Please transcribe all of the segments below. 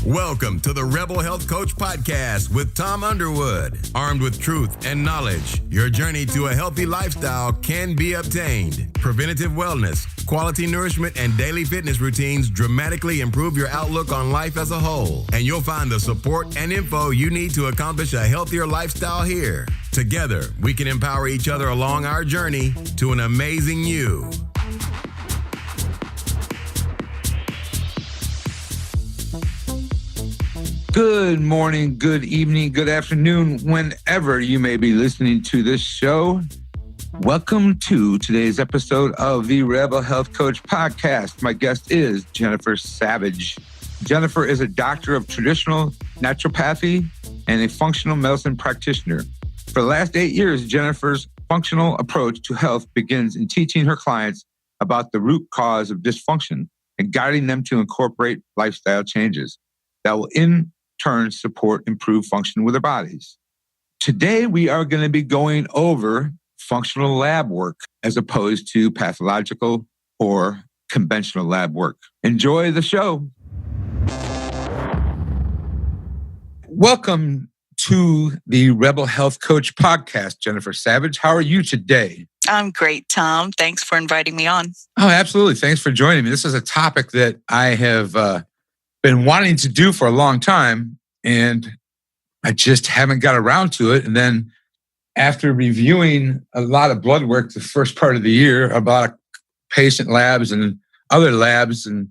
Welcome to the Rebel Health Coach Podcast with Tom Underwood. Armed with truth and knowledge, your journey to a healthy lifestyle can be obtained. Preventative wellness, quality nourishment, and daily fitness routines dramatically improve your outlook on life as a whole. And you'll find the support and info you need to accomplish a healthier lifestyle here. Together, we can empower each other along our journey to an amazing you. Good morning, good evening, good afternoon, whenever you may be listening to this show. Welcome to today's episode of the Rebel Health Coach Podcast. My guest is Jennifer Savage. Jennifer is a doctor of traditional naturopathy and a functional medicine practitioner. For the last 8 years, Jennifer's functional approach to health begins in teaching her clients about the root cause of dysfunction and guiding them to incorporate lifestyle changes that will in turn support improved function with their bodies. Today, we are going to be going over functional lab work as opposed to pathological or conventional lab work. Enjoy the show. Welcome to the Rebel Health Coach Podcast, Jennifer Savage. How are you today? I'm great, Tom. Thanks for inviting me on. Oh, absolutely. Thanks for joining me. This is a topic that I have been wanting to do for a long time, and I just haven't got around to it. And then after reviewing a lot of blood work the first part of the year about patient labs and other labs, and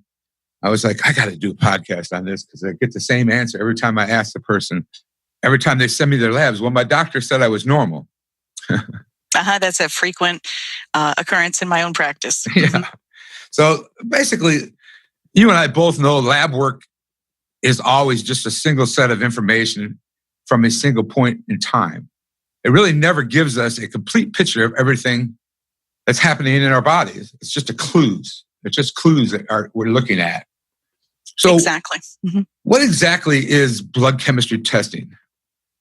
I was like, I got to do a podcast on this because I get the same answer every time I ask the person, every time they send me their labs. Well, my doctor said I was normal. That's a frequent occurrence in my own practice. Yeah. So basically, you and I both know lab work is always just a single set of information from a single point in time. It really never gives us a complete picture of everything that's happening in our bodies. It's just clues. It's just clues that we're looking at. So exactly. What exactly is blood chemistry testing?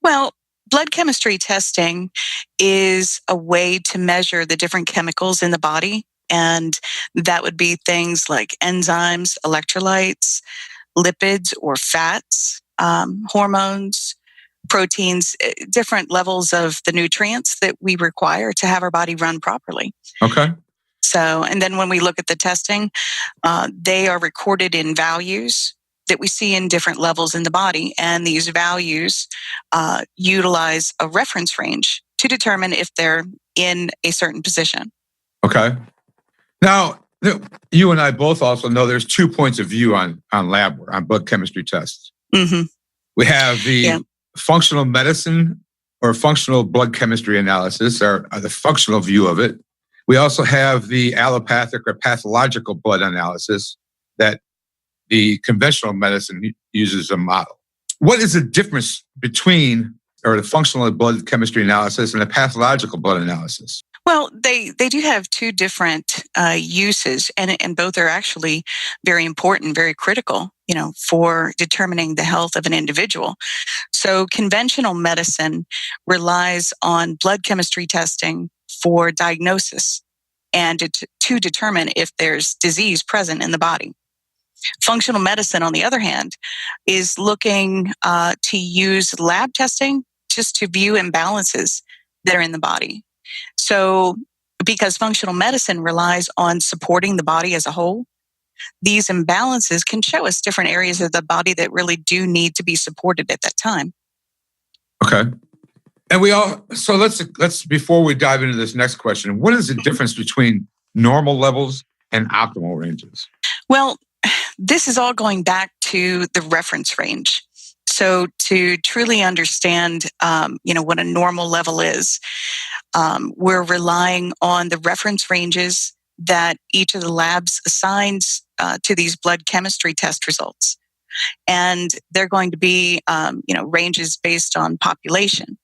Well, blood chemistry testing is a way to measure the different chemicals in the body. And that would be things like enzymes, electrolytes, lipids or fats, hormones, proteins, different levels of the nutrients that we require to have our body run properly. Okay. So, and then when we look at the testing, they are recorded in values that we see in different levels in the body. And these values utilize a reference range to determine if they're in a certain position. Okay. Now, you and I both also know there's 2 points of view on lab work, on blood chemistry tests. Mm-hmm. We have the functional medicine or functional blood chemistry analysis, or the functional view of it. We also have the allopathic or pathological blood analysis that the conventional medicine uses a model. What is the difference between the functional blood chemistry analysis and the pathological blood analysis? Well, they do have two different uses, and both are actually very important, very critical, for determining the health of an individual. So conventional medicine relies on blood chemistry testing for diagnosis and to determine if there's disease present in the body. Functional medicine, on the other hand, is looking to use lab testing just to view imbalances that are in the body. So because functional medicine relies on supporting the body as a whole, these imbalances can show us different areas of the body that really do need to be supported at that time. Okay. And so let's before we dive into this next question, what is the difference between normal levels and optimal ranges? Well, this is all going back to the reference range. So to truly understand, what a normal level is, we're relying on the reference ranges that each of the labs assigns to these blood chemistry test results. And they're going to be, ranges based on population.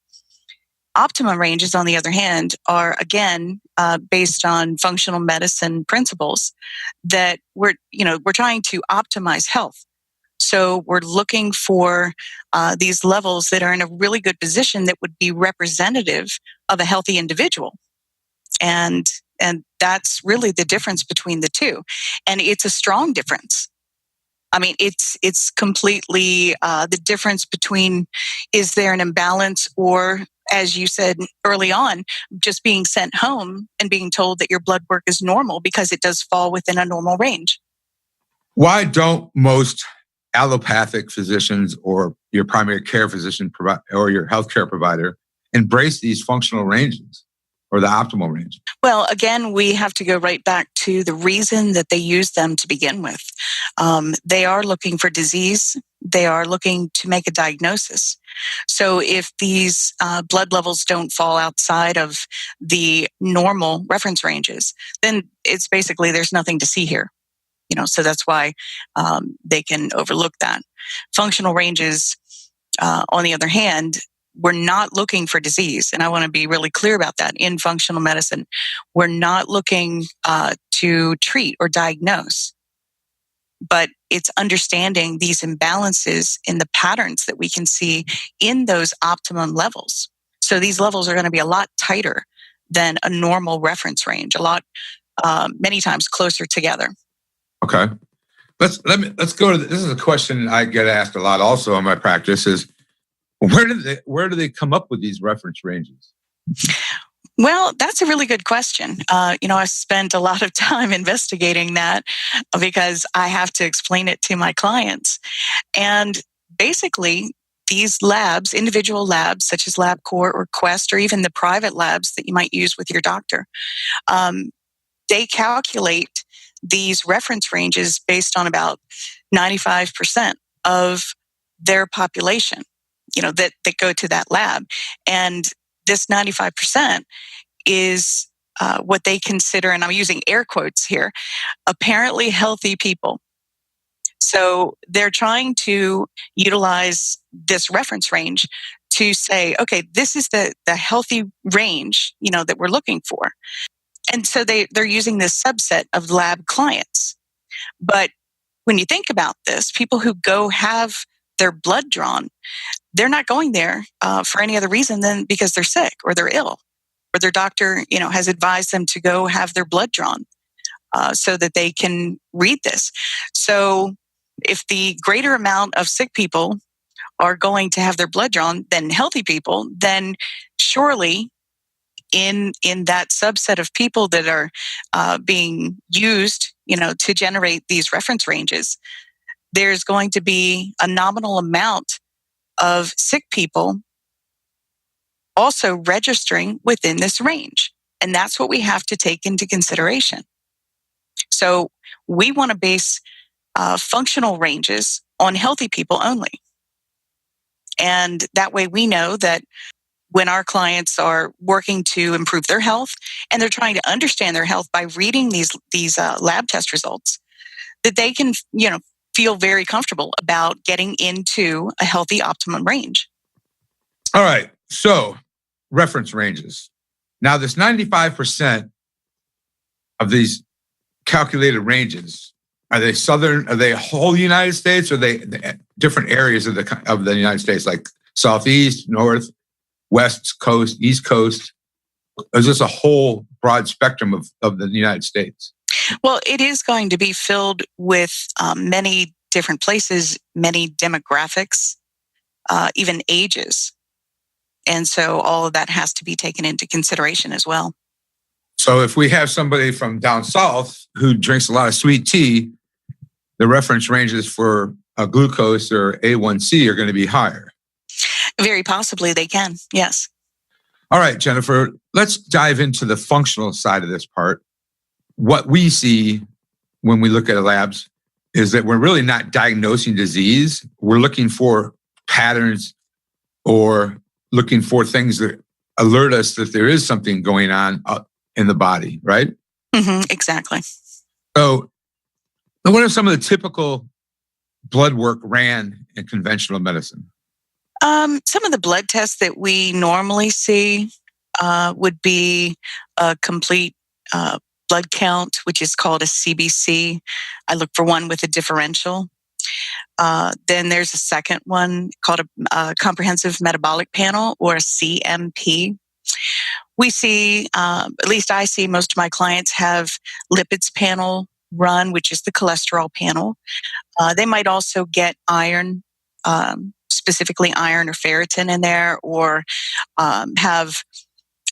Optimum ranges, on the other hand, are, again, based on functional medicine principles that we're trying to optimize health. So we're looking for these levels that are in a really good position that would be representative of a healthy individual. And that's really the difference between the two. And it's a strong difference. I mean, it's completely the difference between, is there an imbalance, or, as you said early on, just being sent home and being told that your blood work is normal because it does fall within a normal range. Why don't most allopathic physicians or your primary care physician or your healthcare provider embrace these functional ranges or the optimal range? Well, again, we have to go right back to the reason that they use them to begin with. They are looking for disease. They are looking to make a diagnosis. So if these blood levels don't fall outside of the normal reference ranges, then it's basically there's nothing to see here. So that's why they can overlook that. Functional ranges, on the other hand, we're not looking for disease. And I want to be really clear about that. In functional medicine, we're not looking to treat or diagnose, but it's understanding these imbalances in the patterns that we can see in those optimum levels. So these levels are going to be a lot tighter than a normal reference range, many times closer together. Okay. Let's go to this is a question I get asked a lot also in my practice is where do they come up with these reference ranges? Well, that's a really good question. I spent a lot of time investigating that because I have to explain it to my clients. And basically, these labs, individual labs such as LabCorp or Quest, or even the private labs that you might use with your doctor, they calculate these reference ranges based on about 95% of their population, that go to that lab. And this 95% is what they consider, and I'm using air quotes here, apparently healthy people. So they're trying to utilize this reference range to say, okay, this is the healthy range, that we're looking for. And so they're using this subset of lab clients. But when you think about this, people who go have their blood drawn, they're not going there for any other reason than because they're sick or they're ill, or their doctor, has advised them to go have their blood drawn so that they can read this. So if the greater amount of sick people are going to have their blood drawn than healthy people, then surely in that subset of people that are being used, to generate these reference ranges, there's going to be a nominal amount of sick people also registering within this range. And that's what we have to take into consideration. So we want to base functional ranges on healthy people only. And that way we know that when our clients are working to improve their health and they're trying to understand their health by reading these lab test results, that they can, feel very comfortable about getting into a healthy optimum range. All right. So reference ranges. Now this 95% of these calculated ranges, are they whole United States, or are they different areas of the United States, like Southeast, North, West Coast, East Coast? Is this a whole broad spectrum of the United States? Well, it is going to be filled with many different places, many demographics, even ages. And so all of that has to be taken into consideration as well. So if we have somebody from down south who drinks a lot of sweet tea, the reference ranges for glucose or A1C are going to be higher. Very possibly they can, yes. All right, Jennifer, let's dive into the functional side of this part. What we see when we look at labs is that we're really not diagnosing disease. We're looking for patterns or looking for things that alert us that there is something going on in the body, right? Mm-hmm, exactly. So what are some of the typical blood work ran in conventional medicine? Some of the blood tests that we normally see would be a complete blood count, which is called a CBC. I look for one with a differential. Then there's a second one called a comprehensive metabolic panel, or a CMP. We see, at least I see, most of my clients have lipids panel run, which is the cholesterol panel. They might also get iron, specifically iron or ferritin in there, or have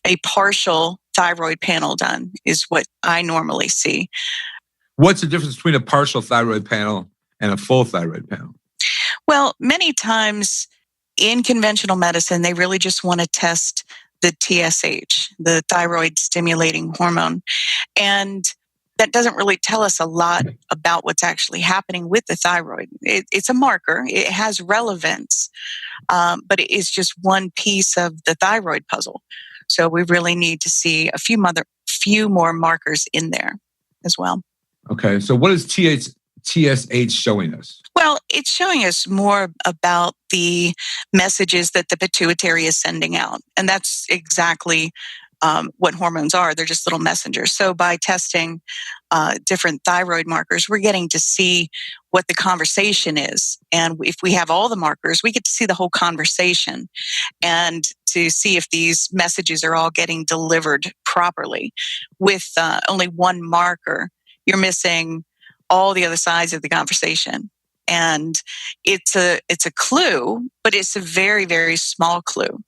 a partial thyroid panel done, is what I normally see. What's the difference between a partial thyroid panel and a full thyroid panel? Well, many times in conventional medicine, they really just want to test the TSH, the thyroid stimulating hormone. And that doesn't really tell us a lot about what's actually happening with the thyroid. It's a marker. It has relevance, but it is just one piece of the thyroid puzzle. So we really need to see a few more markers in there as well. Okay, so what is TSH showing us? Well, it's showing us more about the messages that the pituitary is sending out. And that's exactly what hormones are. They're just little messengers. So by testing different thyroid markers, we're getting to see what the conversation is. And if we have all the markers, we get to see the whole conversation and to see if these messages are all getting delivered properly. With only one marker, you're missing all the other sides of the conversation. And it's a clue, but it's a very, very small clue.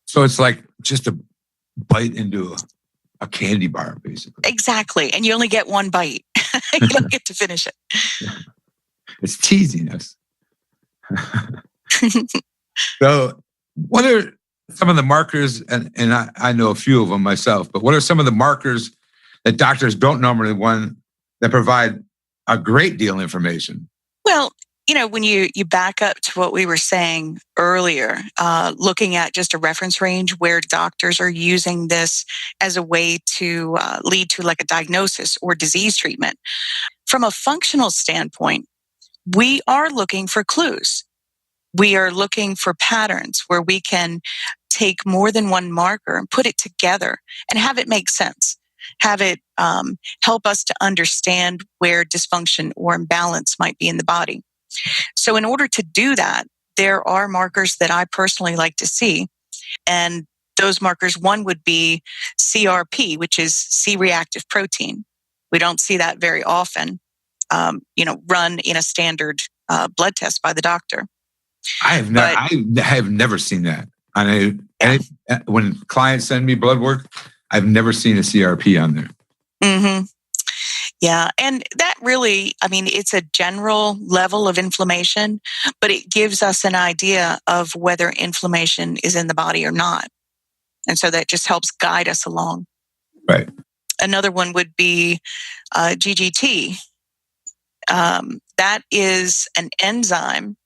So it's like just a bite into a candy bar, basically. Exactly. And you only get one bite. You don't get to finish it. It's teasing us. So what are some of the markers, and I know a few of them myself, but what are some of the markers that doctors don't normally want that provide a great deal of information? Well, when you back up to what we were saying earlier, looking at just a reference range where doctors are using this as a way to lead to like a diagnosis or disease treatment. From a functional standpoint, we are looking for clues. We are looking for patterns where we can take more than one marker and put it together and have it make sense. Have it help us to understand where dysfunction or imbalance might be in the body. So in order to do that, there are markers that I personally like to see. And those markers, one would be CRP, which is C-reactive protein. We don't see that very often, run in a standard blood test by the doctor. I have never seen that. When clients send me blood work, I've never seen a CRP on there. Mm-hmm. Yeah. And that really, it's a general level of inflammation, but it gives us an idea of whether inflammation is in the body or not. And so that just helps guide us along. Right. Another one would be GGT. That is an enzyme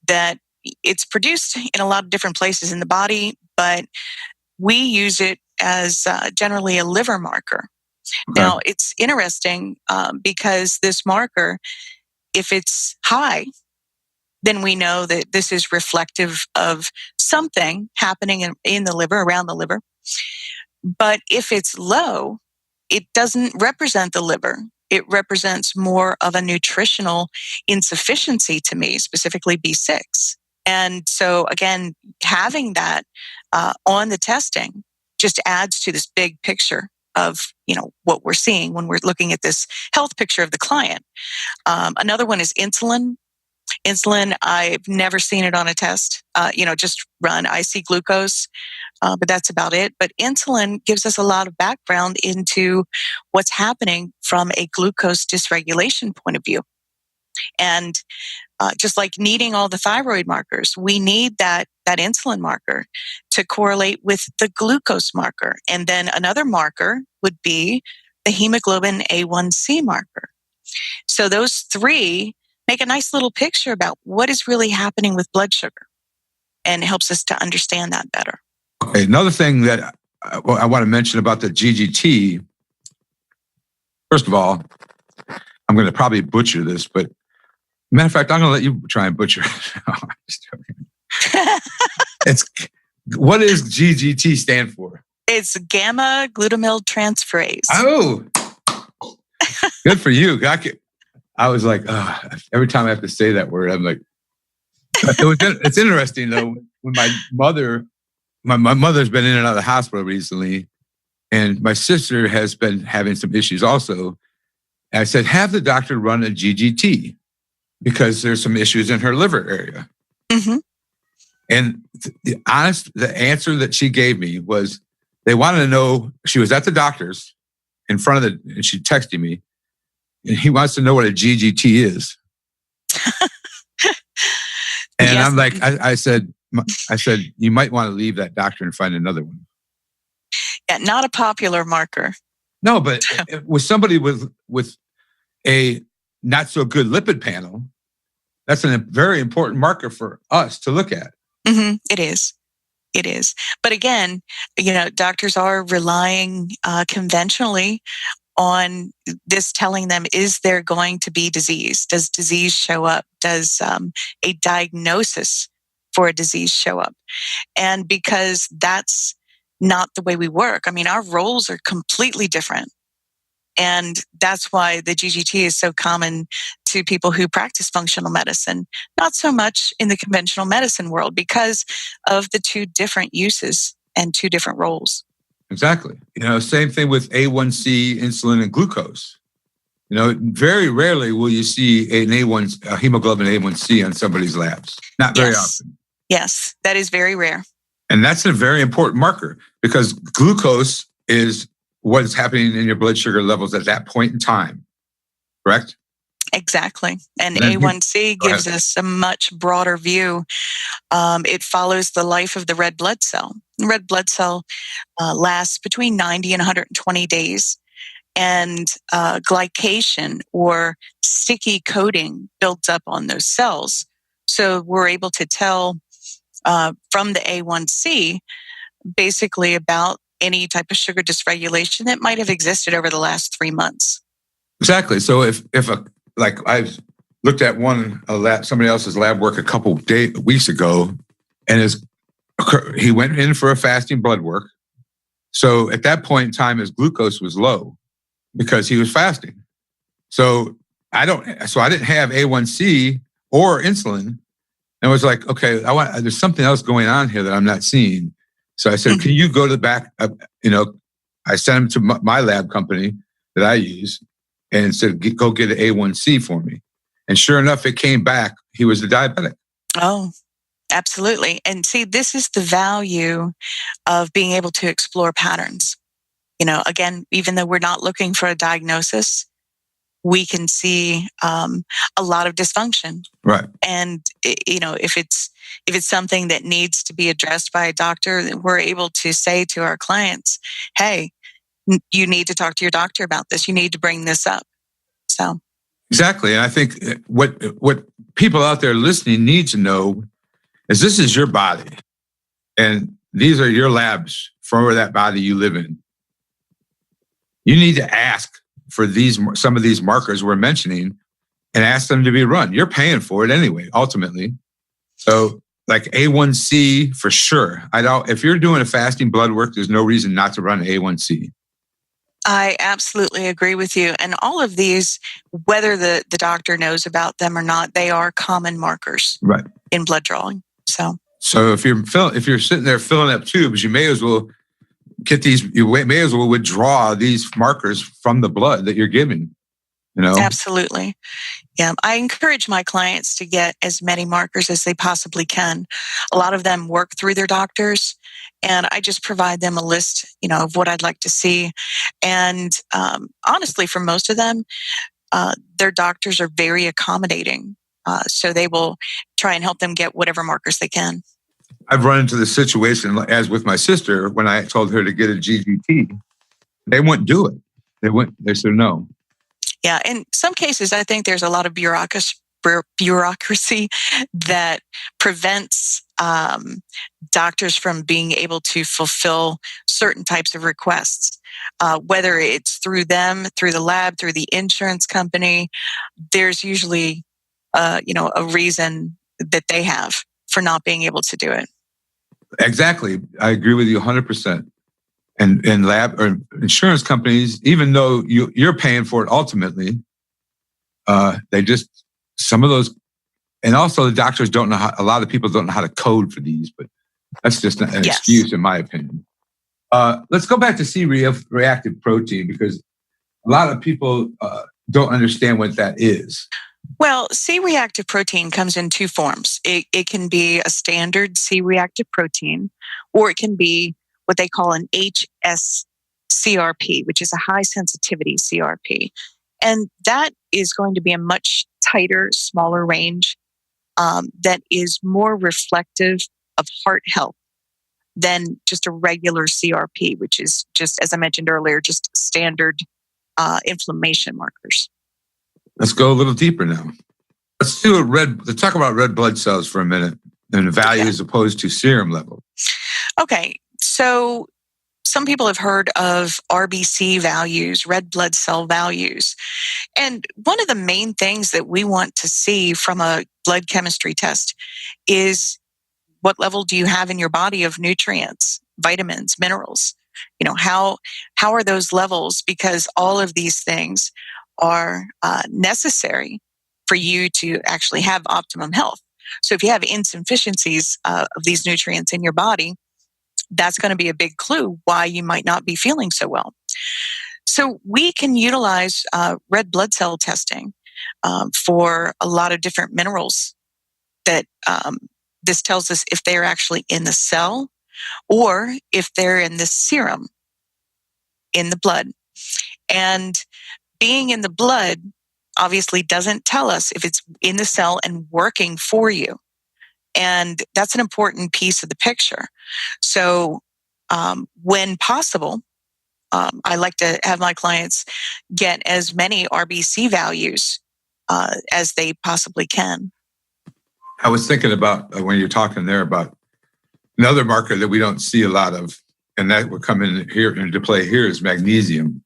that it's produced in a lot of different places in the body, but we use it as generally a liver marker. Okay. Now, it's interesting because this marker, if it's high, then we know that this is reflective of something happening in the liver, around the liver. But if it's low, it doesn't represent the liver. It represents more of a nutritional insufficiency to me, specifically B6. And so, again, having that on the testing just adds to this big picture of what we're seeing when we're looking at this health picture of the client. Another one is insulin. Insulin, I've never seen it on a test. Just run. I see glucose, but that's about it. But insulin gives us a lot of background into what's happening from a glucose dysregulation point of view. And just like needing all the thyroid markers, we need that insulin marker to correlate with the glucose marker. And then another marker would be the hemoglobin A1C marker. So those three make a nice little picture about what is really happening with blood sugar and helps us to understand that better. Okay, another thing that I want to mention about the GGT, first of all, I'm going to probably butcher this, but matter of fact, I'm going to let you try and butcher it. What does GGT stand for? It's gamma glutamyl transferase. Oh, good for you. I was like, every time I have to say that word, I'm like, it's interesting though. When my mother's been in and out of the hospital recently, and my sister has been having some issues also. And I said, have the doctor run a GGT because there's some issues in her liver area. Mm-hmm. And the answer that she gave me was they wanted to know, she was at the doctor's in front of and she texted me, and he wants to know what a GGT is. And Yes. I'm like, I said, you might want to leave that doctor and find another one. Yeah, not a popular marker. No, but with somebody with a not so good lipid panel, that's a very important marker for us to look at. Mm-hmm. It is. It is. But again, doctors are relying conventionally on this, telling them, is there going to be disease? Does disease show up? Does a diagnosis for a disease show up? And because that's not the way we work, I mean, our roles are completely different. And that's why the GGT is so common to people who practice functional medicine, not so much in the conventional medicine world because of the two different uses and two different roles. Exactly. Same thing with A1C, insulin, and glucose. Very rarely will you see a hemoglobin A1C on somebody's labs. Not very often. Yes, that is very rare. And that's a very important marker because glucose is what is happening in your blood sugar levels at that point in time, correct? Exactly. And A1C gives us a much broader view. It follows the life of the red blood cell. The red blood cell lasts between 90 and 120 days. And glycation or sticky coating builds up on those cells. So we're able to tell from the A1C basically about any type of sugar dysregulation that might have existed over the last 3 months. Exactly. So if I've looked at somebody else's lab work a couple weeks ago, and he went in for a fasting blood work. So at that point in time, his glucose was low because he was fasting. So I didn't have A1C or insulin, and I was like, okay, there's something else going on here that I'm not seeing. So I said, can you go to the back? I sent him to my lab company that I use and said, go get an A1C for me. And sure enough, it came back. He was a diabetic. Oh, absolutely. And see, this is the value of being able to explore patterns. Again, even though we're not looking for a diagnosis, we can see a lot of dysfunction. Right. And if it's something that needs to be addressed by a doctor, we're able to say to our clients, hey, you need to talk to your doctor about this. You need to bring this up. So exactly. And I think what people out there listening need to know is this is your body. And these are your labs for that body you live in. You need to ask for some of these markers we're mentioning and ask them to be run. You're paying for it anyway, ultimately. So like A1C for sure. If you're doing a fasting blood work, there's no reason not to run A1C. I absolutely agree with you. And all of these, whether the doctor knows about them or not, they are common markers in blood drawing. So if you're sitting there filling up tubes, you may as well withdraw these markers from the blood that you're giving. Absolutely. Yeah. I encourage my clients to get as many markers as they possibly can. A lot of them work through their doctors, and I just provide them a list, of what I'd like to see. And honestly, for most of them, their doctors are very accommodating. So they will try and help them get whatever markers they can. I've run into the situation, as with my sister, when I told her to get a GGT, they wouldn't do it. They said no. Yeah, in some cases, I think there's a lot of bureaucracy that prevents doctors from being able to fulfill certain types of requests, whether it's through them, through the lab, through the insurance company. There's usually, a reason that they have for not being able to do it. Exactly. I agree with you 100%. And lab or insurance companies, even though you're paying for it ultimately, some of those, and also the doctors don't know a lot of people don't know how to code for these, but that's just an excuse in my opinion. Let's go back to C-reactive protein, because a lot of people don't understand what that is. Well, C-reactive protein comes in two forms. It can be a standard C-reactive protein, or it can be what they call an HSCRP, which is a high sensitivity CRP. And that is going to be a much tighter, smaller range that is more reflective of heart health than just a regular CRP, which is just, as I mentioned earlier, just standard inflammation markers. Let's go a little deeper now. Let's talk about red blood cells for a minute and the value as opposed to serum level. Okay. So some people have heard of RBC values, red blood cell values. And one of the main things that we want to see from a blood chemistry test is what level do you have in your body of nutrients, vitamins, minerals? How are those levels? Because all of these things are necessary for you to actually have optimum health. So if you have insufficiencies of these nutrients in your body, that's going to be a big clue why you might not be feeling so well. So we can utilize red blood cell testing for a lot of different minerals that this tells us if they're actually in the cell or if they're in the serum in the blood. And being in the blood obviously doesn't tell us if it's in the cell and working for you. And that's an important piece of the picture. So when possible, I like to have my clients get as many RBC values as they possibly can. I was thinking about when you're talking there about another marker that we don't see a lot of, and that would come in here into play here is magnesium.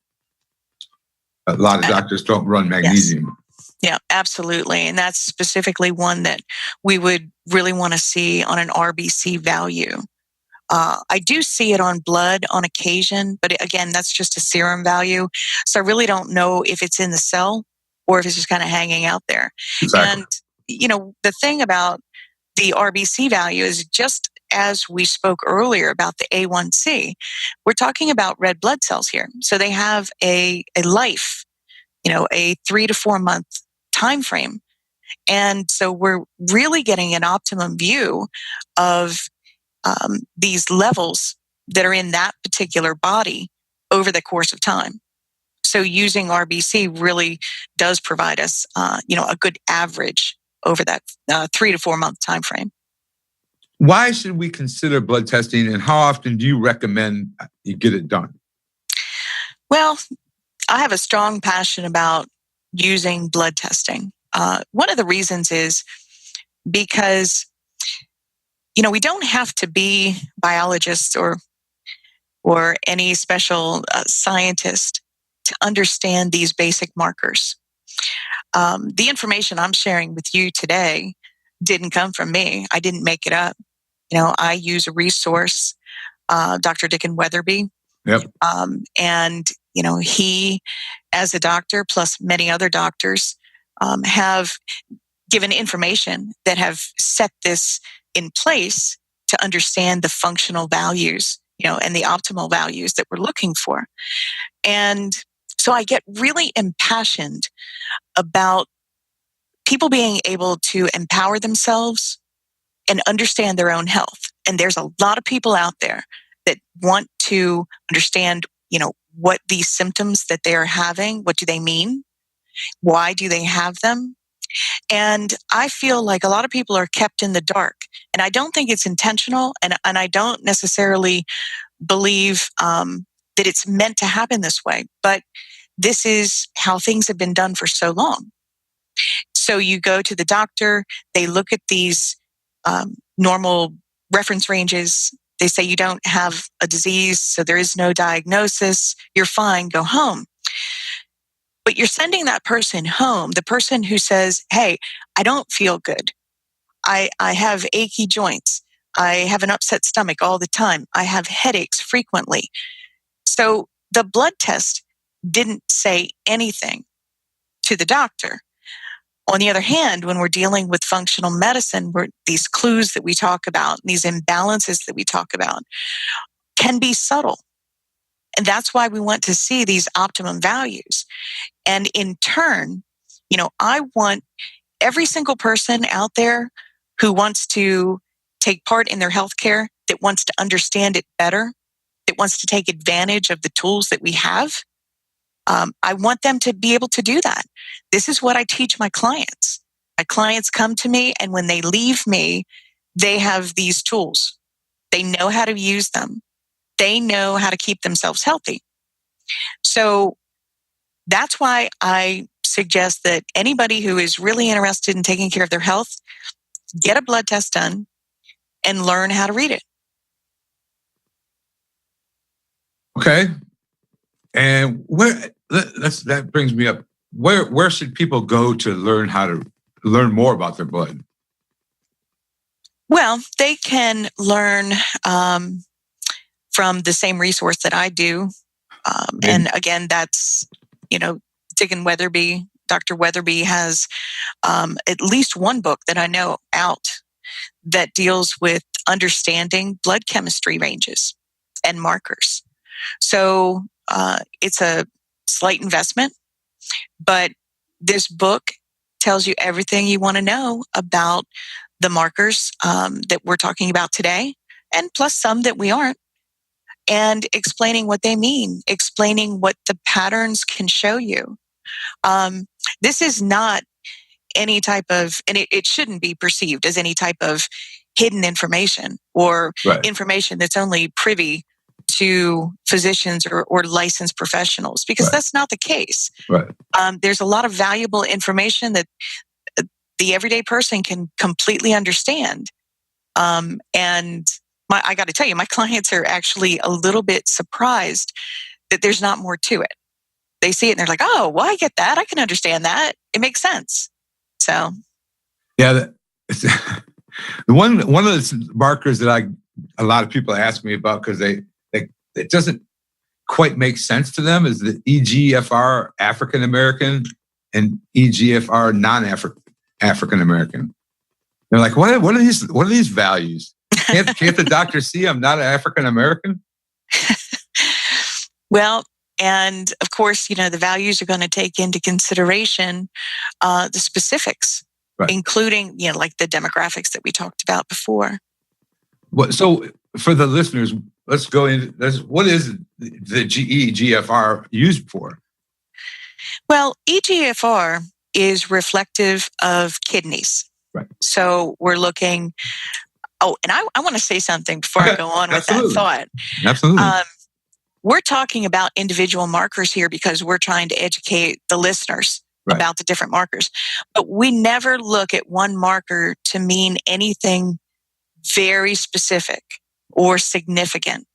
A lot of doctors don't run magnesium. Yes. Yeah, absolutely. And that's specifically one that we would really want to see on an RBC value. I do see it on blood on occasion, but again, that's just a serum value. So I really don't know if it's in the cell or if it's just kind of hanging out there. Exactly. And, the thing about the RBC value is just as we spoke earlier about the A1C, we're talking about red blood cells here. So they have a life, a 3 to 4 month time frame. And so we're really getting an optimum view of these levels that are in that particular body over the course of time. So using RBC really does provide us, a good average over that 3 to 4 month time frame. Why should we consider blood testing, and how often do you recommend you get it done? Well, I have a strong passion about using blood testing. One of the reasons is because we don't have to be biologists or any special scientist to understand these basic markers. The information I'm sharing with you today didn't come from me. I didn't make it up. I use a resource, Dr. Dickon Weatherby. Yep. And he, as a doctor, plus many other doctors, have given information that have set this in place to understand the functional values, and the optimal values that we're looking for. And so I get really impassioned about people being able to empower themselves and understand their own health. And there's a lot of people out there that want to understand, what these symptoms that they're having, what do they mean? Why do they have them? And I feel like a lot of people are kept in the dark. And I don't think it's intentional. And I don't necessarily believe that it's meant to happen this way. But this is how things have been done for so long. So you go to the doctor, they look at these normal reference ranges. They say you don't have a disease, so there is no diagnosis. You're fine, go home. But you're sending that person home, the person who says, hey, I don't feel good. I have achy joints. I have an upset stomach all the time. I have headaches frequently. So the blood test didn't say anything to the doctor. On the other hand, when we're dealing with functional medicine, these clues that we talk about, these imbalances that we talk about, can be subtle. And that's why we want to see these optimum values. And in turn, I want every single person out there who wants to take part in their healthcare, that wants to understand it better, that wants to take advantage of the tools that we have. I want them to be able to do that. This is what I teach my clients. My clients come to me, and when they leave me, they have these tools. They know how to use them. They know how to keep themselves healthy. So that's why I suggest that anybody who is really interested in taking care of their health, get a blood test done and learn how to read it. Okay. And that brings me up. Where should people go to learn more about their blood? Well, they can learn from the same resource that I do. And again, that's, Diggin Weatherby. Dr. Weatherby has at least one book that I know out that deals with understanding blood chemistry ranges and markers. So it's a slight investment, but this book tells you everything you want to know about the markers that we're talking about today, and plus some that we aren't, and explaining what they mean, explaining what the patterns can show you. This is not any type of, and it shouldn't be perceived as any type of hidden information or information that's only privy to physicians or licensed professionals, because that's not the case. There's a lot of valuable information that the everyday person can completely understand. And I got to tell you, my clients are actually a little bit surprised that there's not more to it. They see it and they're like, oh, well, I get that. I can understand that. It makes sense. So, yeah, one of the markers that a lot of people ask me about, because it doesn't quite make sense to them, is the EGFR African American and EGFR non-African American. They're like, what are these values? Can't the doctor see I'm not an African American? Well, and of course, the values are going to take into consideration the specifics, including, like the demographics that we talked about before. So for the listeners, let's go into this. What is the EGFR used for? Well, EGFR is reflective of kidneys. So we're looking. Oh, and I want to say something before I go on with that thought. Absolutely. We're talking about individual markers here because we're trying to educate the listeners about the different markers. But we never look at one marker to mean anything very specific or significant.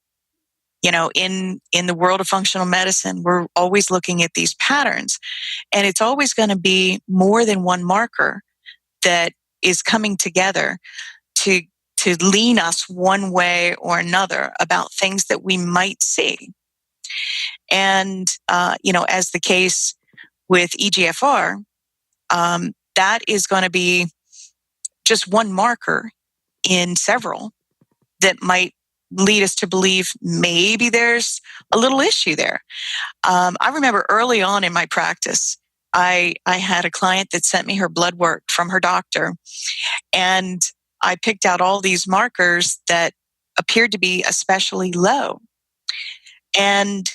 In the world of functional medicine, we're always looking at these patterns, and it's always going to be more than one marker that is coming together to lean us one way or another about things that we might see. And, as the case with EGFR, that is going to be just one marker in several that might lead us to believe maybe there's a little issue there. I remember early on in my practice, I had a client that sent me her blood work from her doctor, and I picked out all these markers that appeared to be especially low. And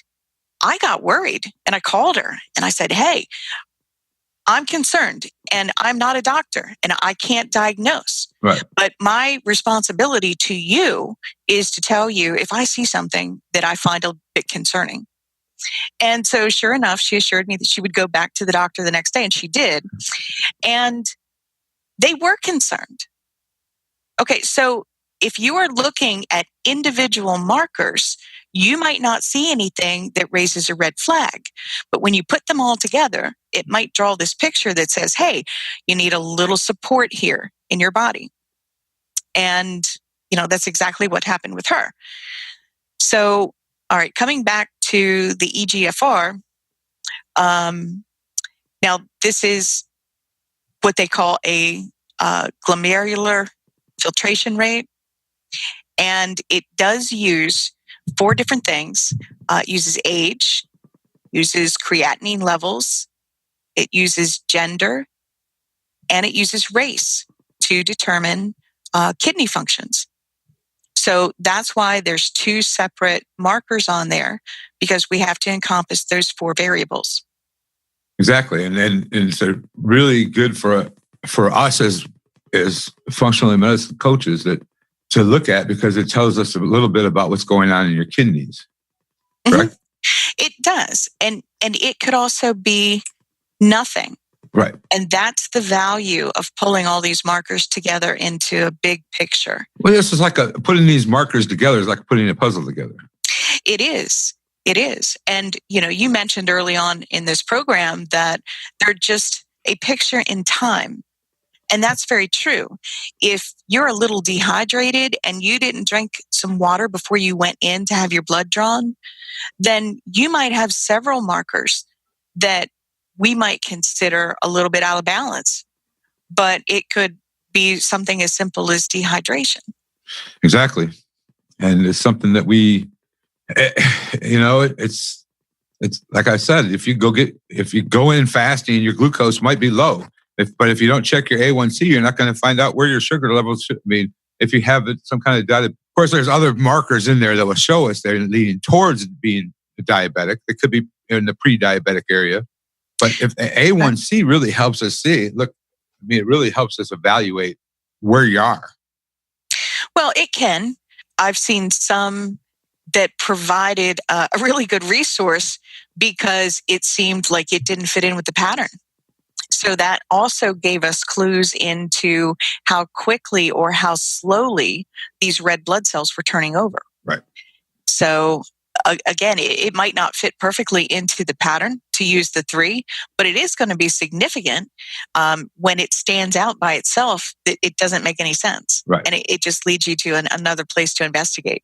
I got worried, and I called her and I said, hey, I'm concerned, and I'm not a doctor and I can't diagnose. But my responsibility to you is to tell you if I see something that I find a bit concerning. And so sure enough, she assured me that she would go back to the doctor the next day, and she did. And they were concerned. Okay, so if you are looking at individual markers, you might not see anything that raises a red flag. But when you put them all together, it might draw this picture that says, hey, you need a little support here in your body. And, that's exactly what happened with her. So, all right, coming back to the EGFR, now this is what they call a glomerular filtration rate. And it does use 4 different things. It uses age, uses creatinine levels, it uses gender, and it uses race to determine kidney functions. So that's why there's 2 separate markers on there, because we have to encompass those 4 variables. Exactly, and it's really good for us as functional medicine coaches to look at, because it tells us a little bit about what's going on in your kidneys. Correct? Mm-hmm. It does, and it could also be nothing. Right. And that's the value of pulling all these markers together into a big picture. Well, this is like putting these markers together is like putting a puzzle together. It is. It is. And, you mentioned early on in this program that they're just a picture in time. And that's very true. If you're a little dehydrated and you didn't drink some water before you went in to have your blood drawn, then you might have several markers that we might consider a little bit out of balance, but it could be something as simple as dehydration. Exactly. And it's something that it's like I said, if you go in fasting, your glucose might be low. But if you don't check your A1C, you're not going to find out where your sugar levels should be. If you have some kind of diet, of course, there's other markers in there that will show us they're leading towards being diabetic. It could be in the pre-diabetic area. But if A1C really helps us see, it really helps us evaluate where you are. Well, it can. I've seen some that provided a really good resource because it seemed like it didn't fit in with the pattern. So that also gave us clues into how quickly or how slowly these red blood cells were turning over. Right. So again, it might not fit perfectly into the pattern to use the 3, but it is going to be significant when it stands out by itself. It doesn't make any sense. Right. And it just leads you to another place to investigate.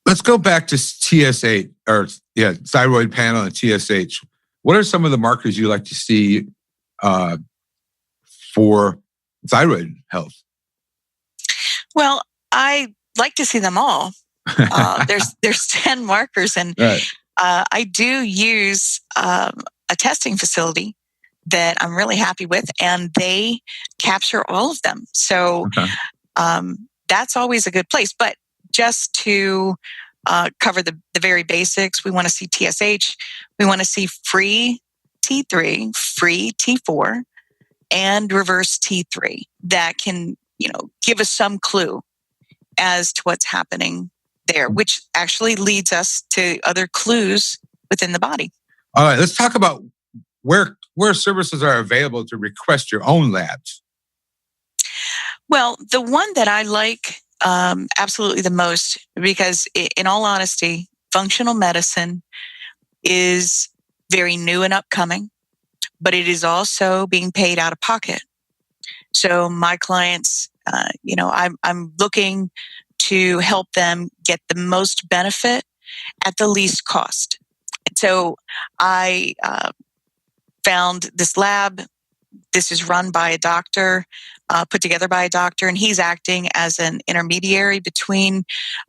Let's go back to TSH, thyroid panel and TSH. What are some of the markers you like to see for thyroid health? Well, I like to see them all. There's 10 markers, and right. I do use a testing facility that I'm really happy with, and they capture all of them. So that's always a good place. But just to cover the very basics, we want to see TSH, we want to see free T3, free T4, and reverse T3. That can, give us some clue as to what's happening there, which actually leads us to other clues within the body. All right, let's talk about where services are available to request your own labs. Well, the one that I like absolutely the most, because in all honesty, functional medicine is very new and upcoming, but it is also being paid out of pocket. So my clients, I'm looking to help them get the most benefit at the least cost. So I found this lab. This is run by a doctor, put together by a doctor, and he's acting as an intermediary between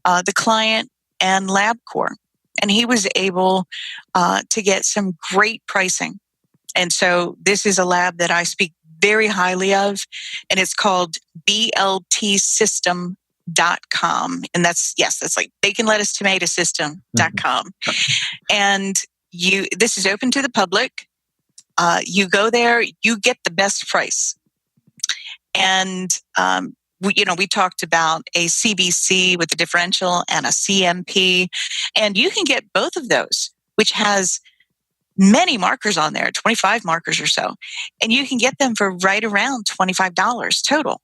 the client and LabCorp. And he was able to get some great pricing. And so this is a lab that I speak very highly of, and it's called bltsystem.com. And that's like bacon, lettuce, tomato system.com. And this is open to the public. You go there, you get the best price. And we talked about a CBC with a differential and a CMP, and you can get both of those, which has many markers on there, 25 markers or so, and you can get them for right around $25 total.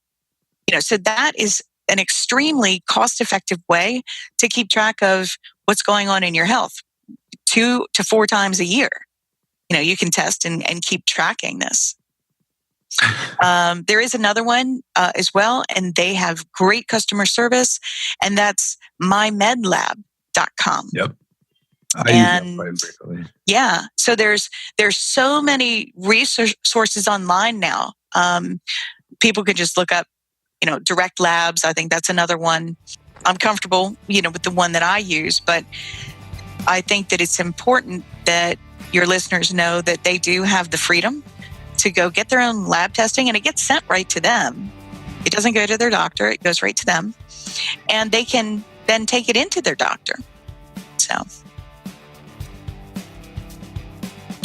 So that is an extremely cost-effective way to keep track of what's going on in your health 2 to 4 times a year. You can test and keep tracking this. There is another one as well, and they have great customer service, and that's mymedlab.com. Yep. I use that quite frequently. Yeah. So there's so many resources online now. People can just look up, Direct Labs. I think that's another one. I'm comfortable, with the one that I use, but I think that it's important that your listeners know that they do have the freedom to go get their own lab testing, and it gets sent right to them. It doesn't go to their doctor. It goes right to them, and they can then take it into their doctor. So.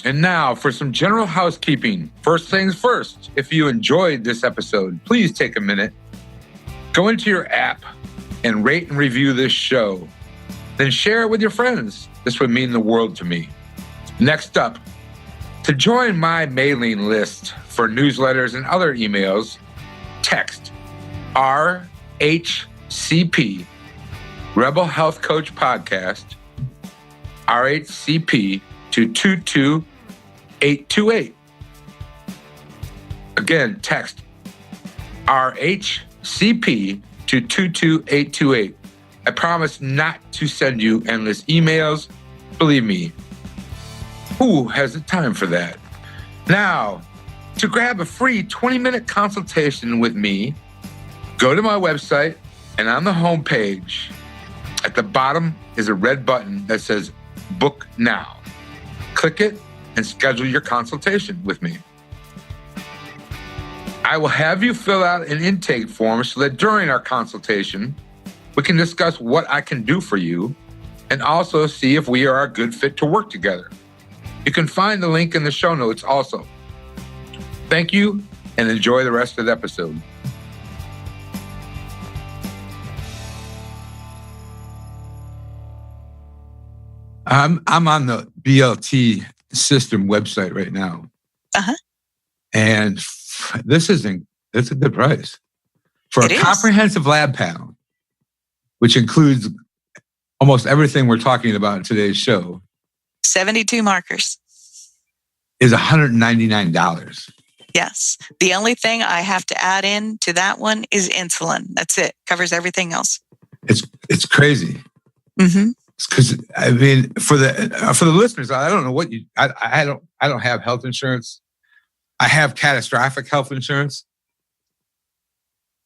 And now for some general housekeeping. First things first, if you enjoyed this episode, please take a minute, go into your app and rate and review this show. Then share it with your friends. This would mean the world to me. Next up, to join my mailing list for newsletters and other emails, text RHCP, Rebel Health Coach Podcast, RHCP, to 22828. Again, text RHCP to 22828. I promise not to send you endless emails. Believe me, who has the time for that? Now, to grab a free 20-minute consultation with me, go to my website, and on the homepage, at the bottom is a red button that says Book Now. Click it and schedule your consultation with me. I will have you fill out an intake form so that during our consultation, we can discuss what I can do for you and also see if we are a good fit to work together. You can find the link in the show notes also. Thank you and enjoy the rest of the episode. I'm on the BLT system website right now. Uh-huh. And it's a good price. For a comprehensive lab panel, which includes almost everything we're talking about in today's show. 72 markers. Is $199. Yes. The only thing I have to add in to that one is insulin. That's it. Covers everything else. It's crazy. Mm-hmm. Because for the listeners, I don't know what I don't have health insurance. I have catastrophic health insurance.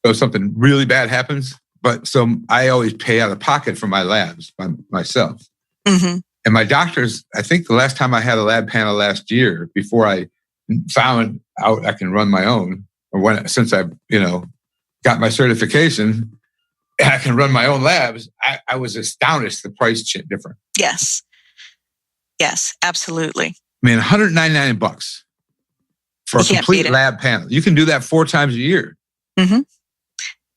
So if something really bad happens, so I always pay out of pocket for my labs by myself. Mm-hmm. And my doctors, I think the last time I had a lab panel last year, before I found out I can run my own, since I got my certification, I can run my own labs. I was astonished the price difference. Yes, absolutely. I mean, $199 for a complete lab panel. You can do that 4 times a year. Mm-hmm.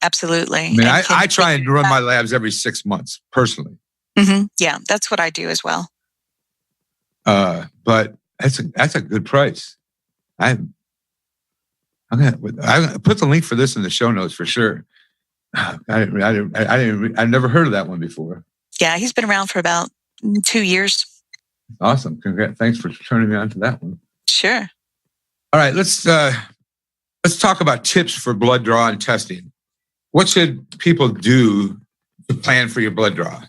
Absolutely. I mean, I try and run my labs every 6 months personally. Mm-hmm. Yeah, that's what I do as well. But that's a good price. I'm gonna put the link for this in the show notes for sure. I've never heard of that one before. Yeah, he's been around for about 2 years. Awesome. Congrats. Thanks for turning me on to that one. Sure. All right, let's talk about tips for blood draw and testing. What should people do to plan for your blood draw?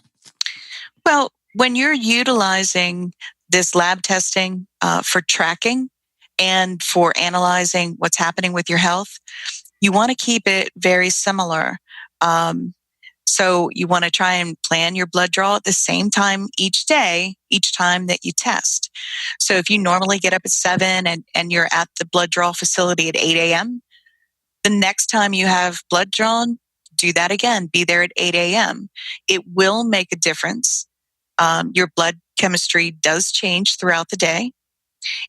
Well, when you're utilizing this lab testing for tracking and for analyzing what's happening with your health, you want to keep it very similar. So you want to try and plan your blood draw at the same time each day, each time that you test. So if you normally get up at 7 and you're at the blood draw facility at 8 a.m., the next time you have blood drawn, do that again. Be there at 8 a.m. It will make a difference. Your blood chemistry does change throughout the day.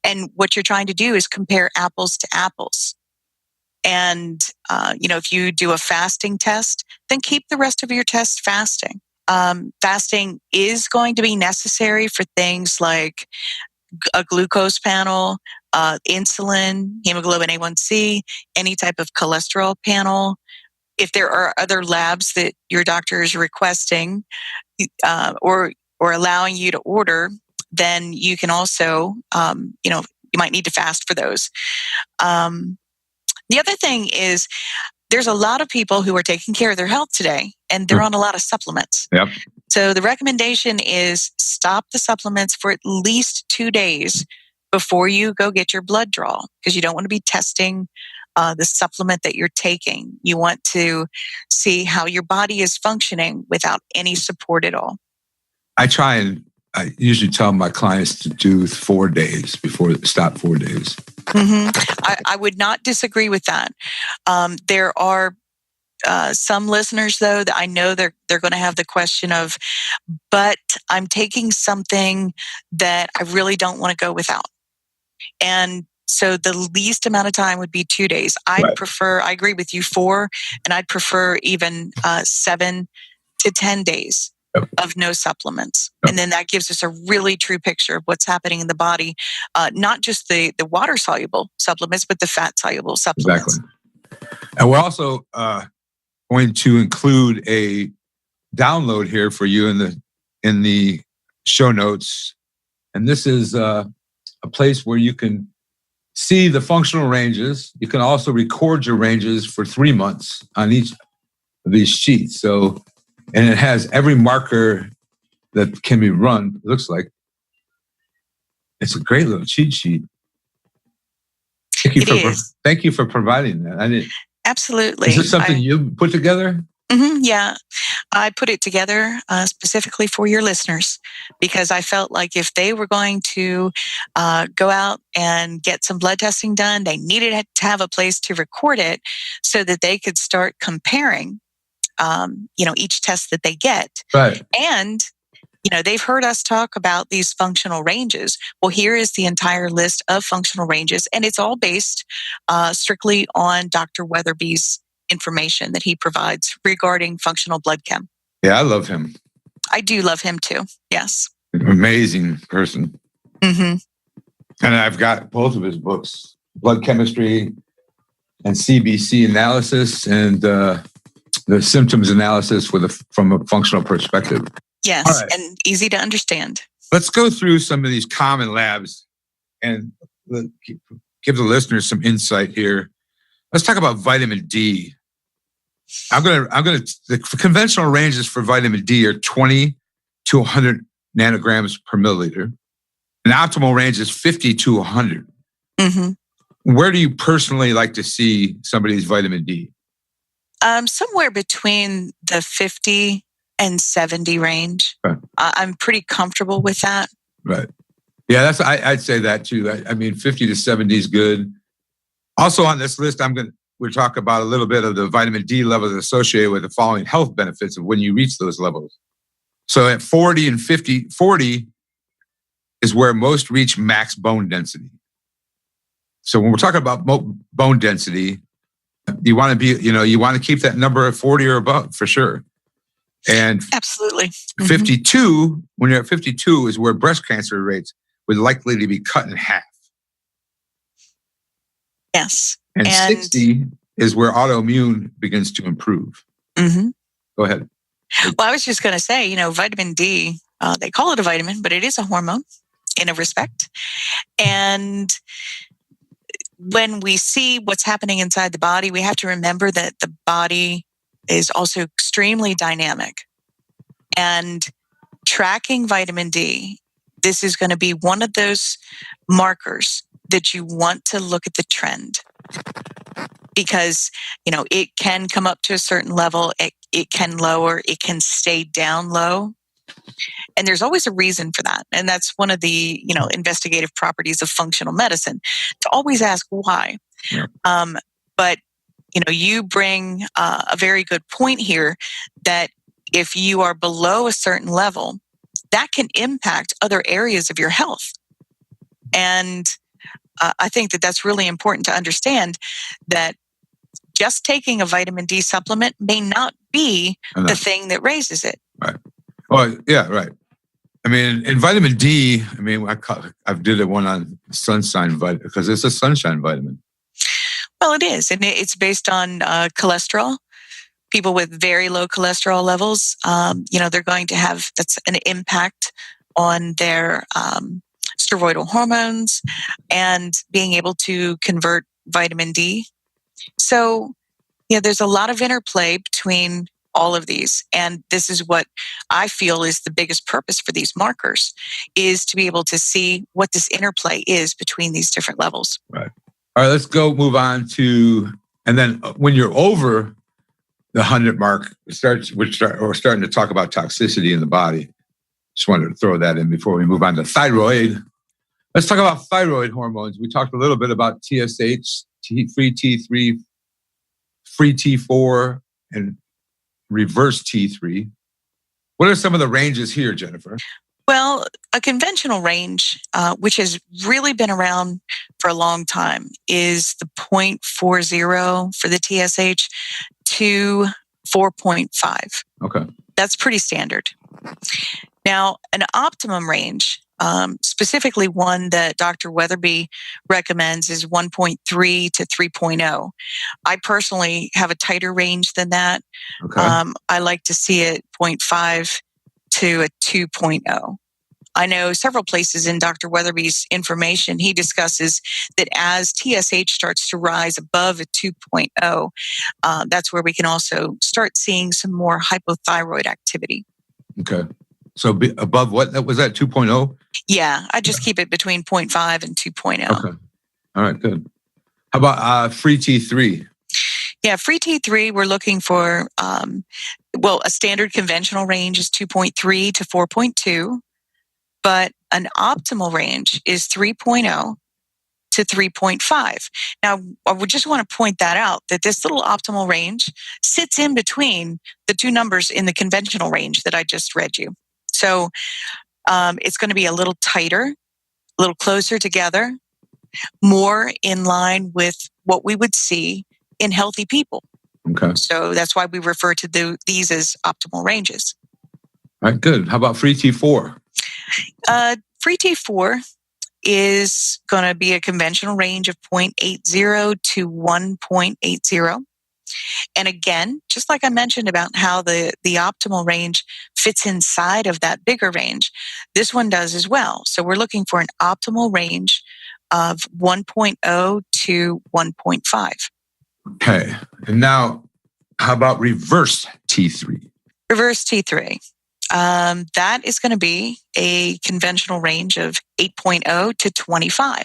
And what you're trying to do is compare apples to apples. And, if you do a fasting test, then keep the rest of your tests fasting. Fasting is going to be necessary for things like a glucose panel, insulin, hemoglobin A1C, any type of cholesterol panel. If there are other labs that your doctor is requesting or allowing you to order, then you can also, you might need to fast for those. The other thing is there's a lot of people who are taking care of their health today, and they're on a lot of supplements. Yep. So the recommendation is stop the supplements for at least 2 days before you go get your blood draw, because you don't want to be testing the supplement that you're taking. You want to see how your body is functioning without any support at all. I usually tell my clients to do 4 days before stop 4 days. I would not disagree with that. There are some listeners, though, that I know they're going to have the question of, but I'm taking something that I really don't want to go without. And so the least amount of time would be 2 days. I agree with you, 4, and I'd prefer even 7 to 10 days of no supplements. And then that gives us a really true picture of what's happening in the body, not just the water-soluble supplements, but the fat-soluble supplements. Exactly. And we're also going to include a download here for you in the show notes. And this is a place where you can see the functional ranges. You can also record your ranges for 3 months on each of these sheets. And it has every marker that can be run. It looks like it's a great little cheat sheet. Thank you for providing that. Absolutely. Is this something you put together? Yeah, I put it together specifically for your listeners because I felt like if they were going to go out and get some blood testing done, they needed to have a place to record it so that they could start comparing, each test that they get. Right. And they've heard us talk about these functional ranges. Well, here is the entire list of functional ranges, and it's all based strictly on Dr. Weatherby's information that he provides regarding functional blood chem. Yeah, I love him. I do love him too. Yes. Amazing person. And I've got both of his books, Blood Chemistry and CBC Analysis, and the symptoms analysis from a functional perspective. Yes, right. And easy to understand. Let's go through some of these common labs and give the listeners some insight here. Let's talk about vitamin D. The conventional ranges for vitamin D are 20 to 100 nanograms per milliliter. An optimal range is 50 to 100. Where do you personally like to see somebody's vitamin D? Somewhere between the 50 and 70 range. Right. I'm pretty comfortable with that. Right. Yeah, I'd say that too. I mean, 50 to 70 is good. Also on this list, we'll talk about a little bit of the vitamin D levels associated with the following health benefits of when you reach those levels. So at 40 and 50, 40 is where most reach max bone density. So when we're talking about bone density, you want to keep that number at 40 or above for sure. And absolutely. 52, when you're at 52 is where breast cancer rates would likely to be cut in half. Yes. And 60 is where autoimmune begins to improve. Go ahead. Well, I was just going to say, vitamin D, they call it a vitamin, but it is a hormone in a respect. And when we see what's happening inside the body, we have to remember that the body is also extremely dynamic. And tracking vitamin D, this is going to be one of those markers that you want to look at the trend. Because, it can come up to a certain level, it can lower, it can stay down low. And there's always a reason for that. And that's one of the, investigative properties of functional medicine, to always ask why. Yeah. But, you bring a very good point here that if you are below a certain level, that can impact other areas of your health. And I think that that's really important to understand that just taking a vitamin D supplement may not be the thing that raises it. Right. Well, yeah, right. I mean, in vitamin D, I did one on sunshine vitamin because it's a sunshine vitamin. Well, it is. And it's based on cholesterol. People with very low cholesterol levels, they're going to have, that's an impact on their steroidal hormones and being able to convert vitamin D. So, there's a lot of interplay between all of these. And this is what I feel is the biggest purpose for these markers, is to be able to see what this interplay is between these different levels. Right. All right, let's go move on to, and then when you're over the 100 mark, we're starting to talk about toxicity in the body. Just wanted to throw that in before we move on to thyroid. Let's talk about thyroid hormones. We talked a little bit about TSH, free T3, free T4, and reverse T3. What are some of the ranges here, Jennifer? Well, a conventional range, which has really been around for a long time, is the 0.40 for the TSH to 4.5. Okay. That's pretty standard. Now, an optimum range, specifically one that Dr. Weatherby recommends, is 1.3 to 3.0. I personally have a tighter range than that. Okay. I like to see it 0.5 to a 2.0. I know several places in Dr. Weatherby's information, he discusses that as TSH starts to rise above a 2.0, that's where we can also start seeing some more hypothyroid activity. Okay. So above what? Was that 2.0? Yeah, I just keep it between 0.5 and 2.0. Okay. All right, good. How about free T3? Yeah, free T3, we're looking for, a standard conventional range is 2.3 to 4.2, but an optimal range is 3.0 to 3.5. Now, I would just want to point that out, that this little optimal range sits in between the two numbers in the conventional range that I just read you. So it's going to be a little tighter, a little closer together, more in line with what we would see in healthy people. Okay. So that's why we refer to these as optimal ranges. All right, good. How about free T4? Free T4 is going to be a conventional range of 0.80 to 1.80. And again, just like I mentioned about how the optimal range fits inside of that bigger range, this one does as well. So we're looking for an optimal range of 1.0 to 1.5. Okay. And now, how about reverse T3? Reverse T3. That is going to be a conventional range of 8.0 to 25.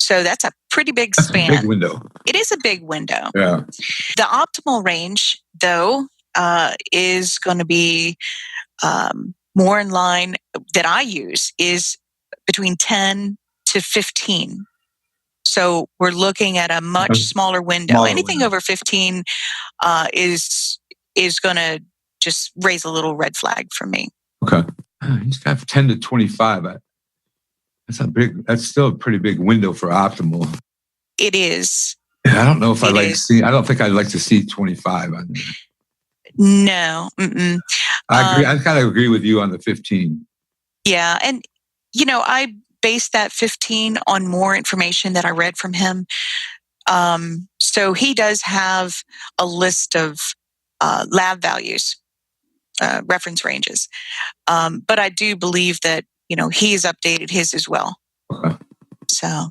So that's a pretty big span. That's a big window. It is a big window. Yeah. The optimal range, though, is going to be more in line that I use is between 10 to 15. So we're looking at a much smaller window. Anything over 15 is going to just raise a little red flag for me. Okay. He's got 10 to 25. That's still a pretty big window for optimal. It is. I don't know if I don't think I'd like to see 25 on there. No. Mm-mm. I agree. I kind of agree with you on the 15. Yeah. And, I based that 15 on more information that I read from him. So he does have a list of lab values, reference ranges. But I do believe that, he's updated his as well. Okay. So.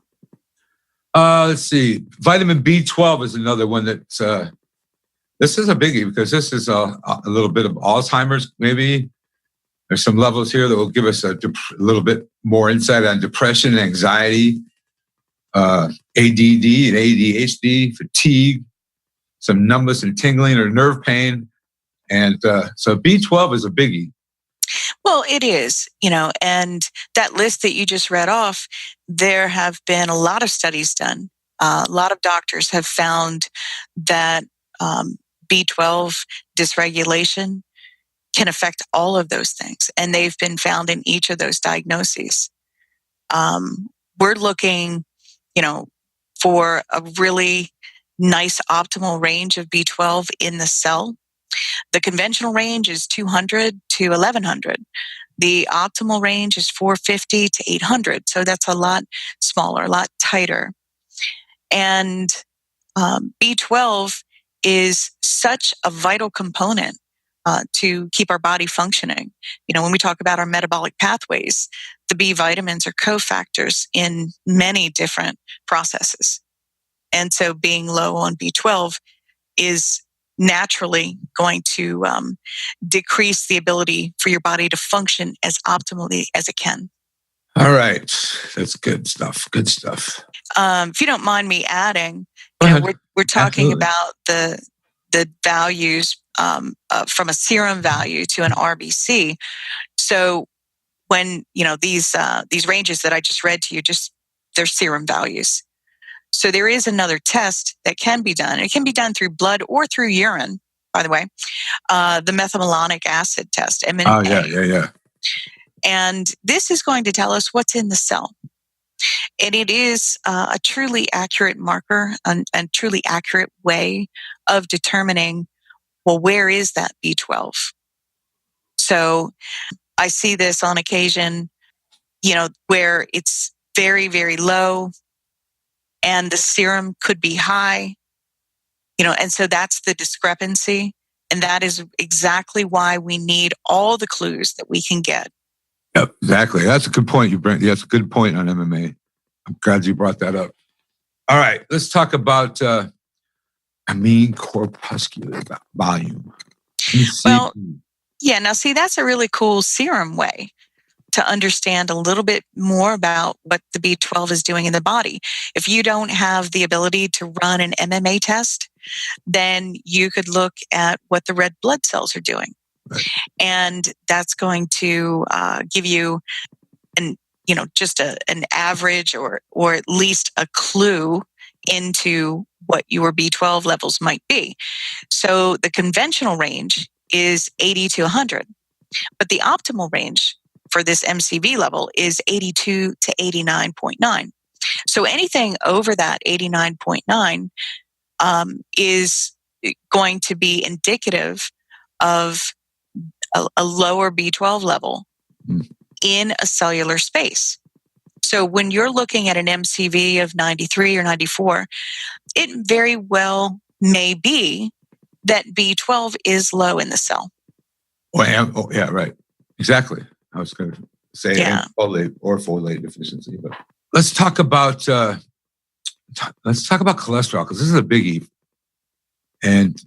Let's see. Vitamin B12 is another one that's, this is a biggie because this is a little bit of Alzheimer's, maybe. There's some levels here that will give us a little bit more insight on depression, anxiety, ADD and ADHD, fatigue, some numbness and tingling or nerve pain. And so B12 is a biggie. Well, it is, and that list that you just read off, there have been a lot of studies done. A lot of doctors have found that B12 dysregulation can affect all of those things, and they've been found in each of those diagnoses. We're looking, for a really nice optimal range of B12 in the cell. The conventional range is 200 to 1100. The optimal range is 450 to 800. So that's a lot smaller, a lot tighter. And B12 is such a vital component to keep our body functioning. When we talk about our metabolic pathways, the B vitamins are cofactors in many different processes. And so being low on B12 is naturally going to decrease the ability for your body to function as optimally as it can. All right. That's good stuff. Good stuff. If you don't mind me adding, Go ahead. we're talking Absolutely. about the values from a serum value to an RBC. So when these ranges that I just read to you, they're serum values. So there is another test that can be done. It can be done through blood or through urine, by the way, the methylmalonic acid test, MMA. Oh, yeah. And this is going to tell us what's in the cell. And it is a truly accurate marker and truly accurate way of determining, well, where is that B12? So I see this on occasion, where it's very, very low and the serum could be high, and so that's the discrepancy. And that is exactly why we need all the clues that we can get. Yep, exactly. That's a good point you bring. That's a good point on MMA. I'm glad you brought that up. All right, let's talk about amine corpuscular volume. Well, yeah, now see, that's a really cool serum way to understand a little bit more about what the B12 is doing in the body. If you don't have the ability to run an MMA test, then you could look at what the red blood cells are doing. Right. And that's going to give you just an average or at least a clue into what your B12 levels might be. So the conventional range is 80 to 100, but the optimal range for this MCV level is 82 to 89.9. So anything over that 89.9 is going to be indicative of a lower B12 level in a cellular space. So when you're looking at an MCV of 93 or 94, it very well may be that B12 is low in the cell. Oh, yeah, right. Exactly. I was going to say folate or folate deficiency. But let's talk about cholesterol, because this is a biggie. And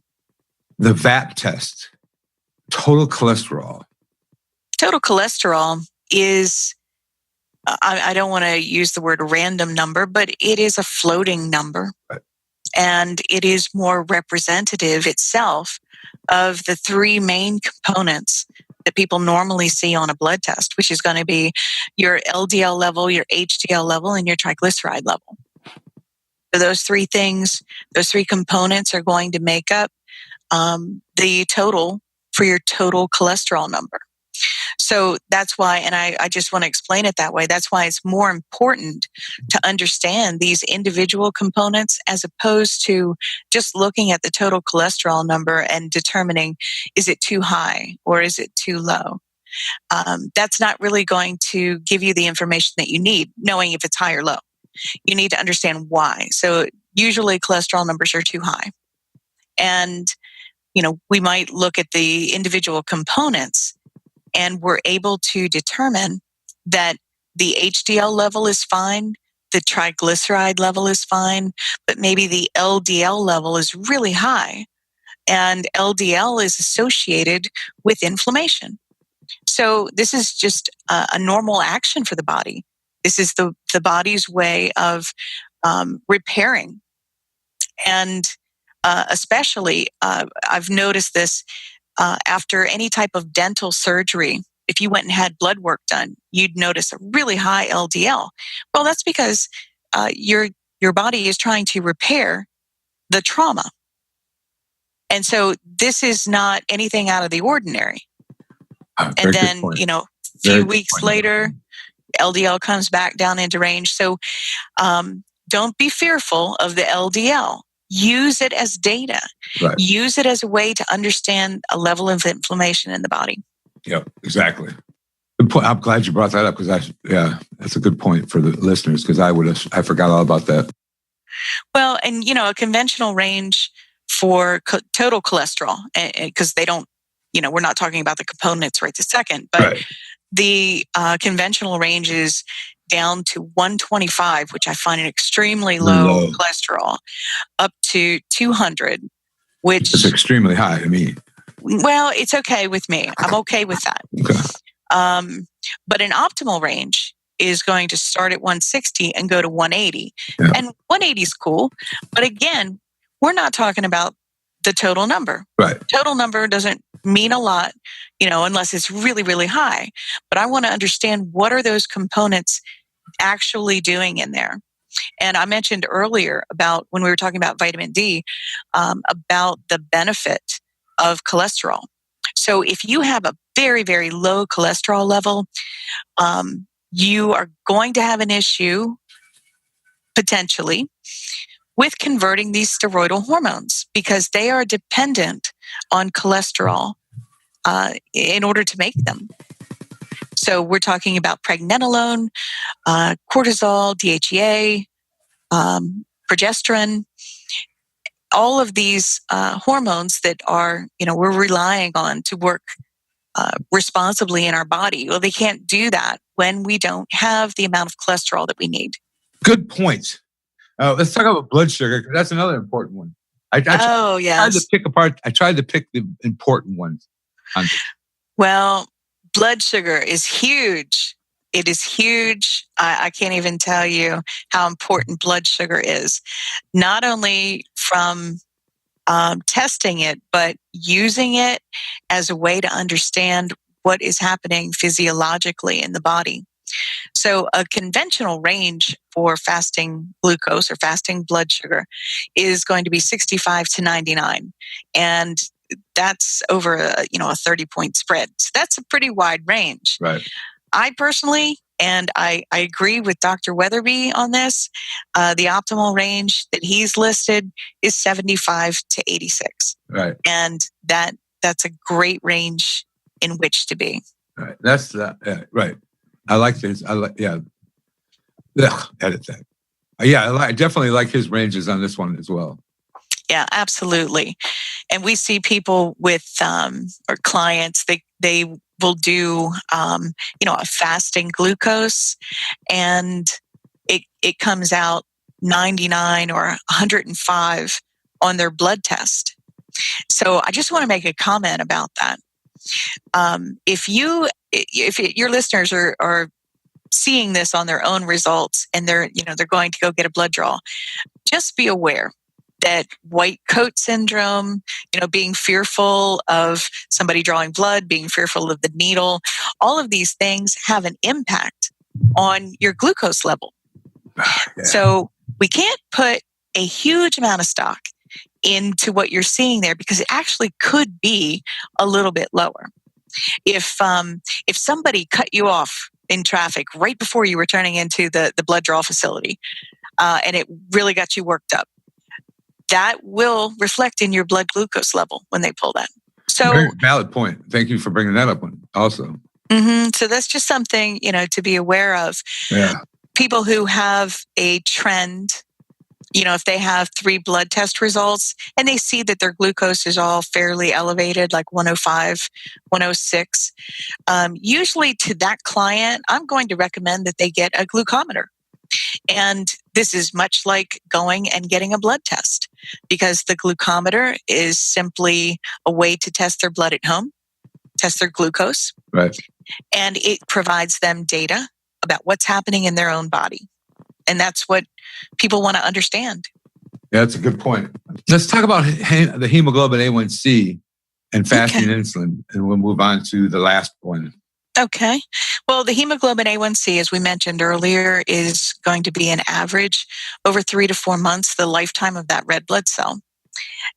the VAP test, total cholesterol. Total cholesterol is, I don't want to use the word random number, but it is a floating number. Right. And it is more representative itself of the three main components that people normally see on a blood test, which is going to be your LDL level, your HDL level, and your triglyceride level. So those three things, those three components are going to make up the total for your total cholesterol number. So that's why, and I just want to explain it that way, that's why it's more important to understand these individual components as opposed to just looking at the total cholesterol number and determining, is it too high or is it too low? That's not really going to give you the information that you need, knowing if it's high or low. You need to understand why. So usually cholesterol numbers are too high. And, we might look at the individual components and we're able to determine that the HDL level is fine, the triglyceride level is fine, but maybe the LDL level is really high. And LDL is associated with inflammation. So this is just a normal action for the body. This is the body's way of repairing. And especially, I've noticed this after any type of dental surgery. If you went and had blood work done, you'd notice a really high LDL. Well, that's because your body is trying to repair the trauma. And so this is not anything out of the ordinary. And then, a few weeks later, LDL comes back down into range. So don't be fearful of the LDL. Use it as data. Right. Use it as a way to understand a level of inflammation in the body. Yep, exactly. Good point. I'm glad you brought that up because that's a good point for the listeners because I forgot all about that. Well, and a conventional range for total cholesterol, because they don't, we're not talking about the components right this second, but right. The conventional range is down to 125, which I find an extremely low cholesterol, up to 200, which is extremely high to me. Well, it's okay with me. I'm okay with that. Okay. But an optimal range is going to start at 160 and go to 180. Yeah. And 180 is cool. But again, we're not talking about the total number. Right. Total number doesn't mean a lot, unless it's really, really high. But I want to understand, what are those components actually doing in there? And I mentioned earlier about, when we were talking about vitamin D, about the benefit of cholesterol. So if you have a very, very low cholesterol level, you are going to have an issue, potentially, with converting these steroidal hormones, because they are dependent on cholesterol in order to make them. So we're talking about pregnenolone, cortisol, DHEA, progesterone, all of these hormones that are, we're relying on to work responsibly in our body. Well, they can't do that when we don't have the amount of cholesterol that we need. Good point. Let's talk about blood sugar. That's another important one. I tried to pick the important ones on this. Well, blood sugar is huge. It is huge. I can't even tell you how important blood sugar is, not only from testing it, but using it as a way to understand what is happening physiologically in the body. So a conventional range for fasting glucose or fasting blood sugar is going to be 65 to 99. And that's over a 30-point spread. So that's a pretty wide range. Right. I personally, and I agree with Dr. Weatherby on this, the optimal range that he's listed is 75 to 86. Right. And that's a great range in which to be. Right. That's right. I like this. Edit that. I definitely like his ranges on this one as well. Yeah, absolutely. And we see people with or clients, they will do a fasting glucose, and it comes out 99 or 105 on their blood test. So I just want to make a comment about that. If your listeners are seeing this on their own results, and they're going to go get a blood draw, just be aware that white coat syndrome, being fearful of somebody drawing blood, being fearful of the needle, all of these things have an impact on your glucose level. Yeah. So we can't put a huge amount of stock into what you're seeing there, because it actually could be a little bit lower. If somebody cut you off in traffic right before you were turning into the blood draw facility, and it really got you worked up, that will reflect in your blood glucose level when they pull that. So, very valid point. Thank you for bringing that up also. Mm-hmm. So that's just something, to be aware of. Yeah. People who have a trend, if they have 3 blood test results and they see that their glucose is all fairly elevated, like 105, 106, usually to that client, I'm going to recommend that they get a glucometer. And this is much like going and getting a blood test, because the glucometer is simply a way to test their blood at home, test their glucose. Right. And it provides them data about what's happening in their own body. And that's what people want to understand. Yeah, that's a good point. Let's talk about the hemoglobin A1C and fasting insulin, and we'll move on to the last one. Okay. Well, the hemoglobin A1C, as we mentioned earlier, is going to be an average over 3 to 4 months, the lifetime of that red blood cell.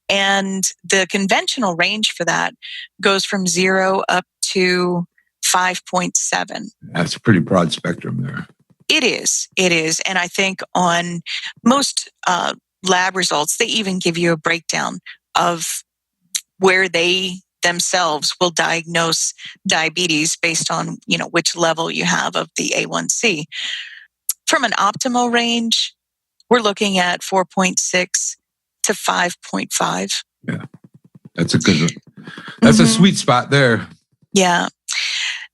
And the conventional range for that goes from 0 up to 5.7. That's a pretty broad spectrum there. It is. And I think on most lab results, they even give you a breakdown of where they themselves will diagnose diabetes based on, which level you have of the A1C. From an optimal range, we're looking at 4.6 to 5.5. Yeah, that's a good one. That's a sweet spot there. Yeah.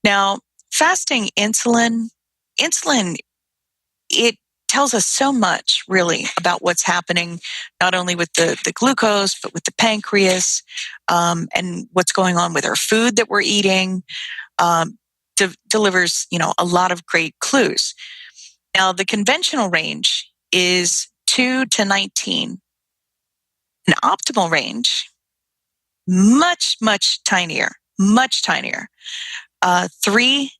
Now, fasting insulin, it tells us so much, really, about what's happening, not only with the glucose, but with the pancreas, and what's going on with our food that we're eating. delivers, a lot of great clues. Now, the conventional range is 2 to 19. An optimal range, much, much tinier, 3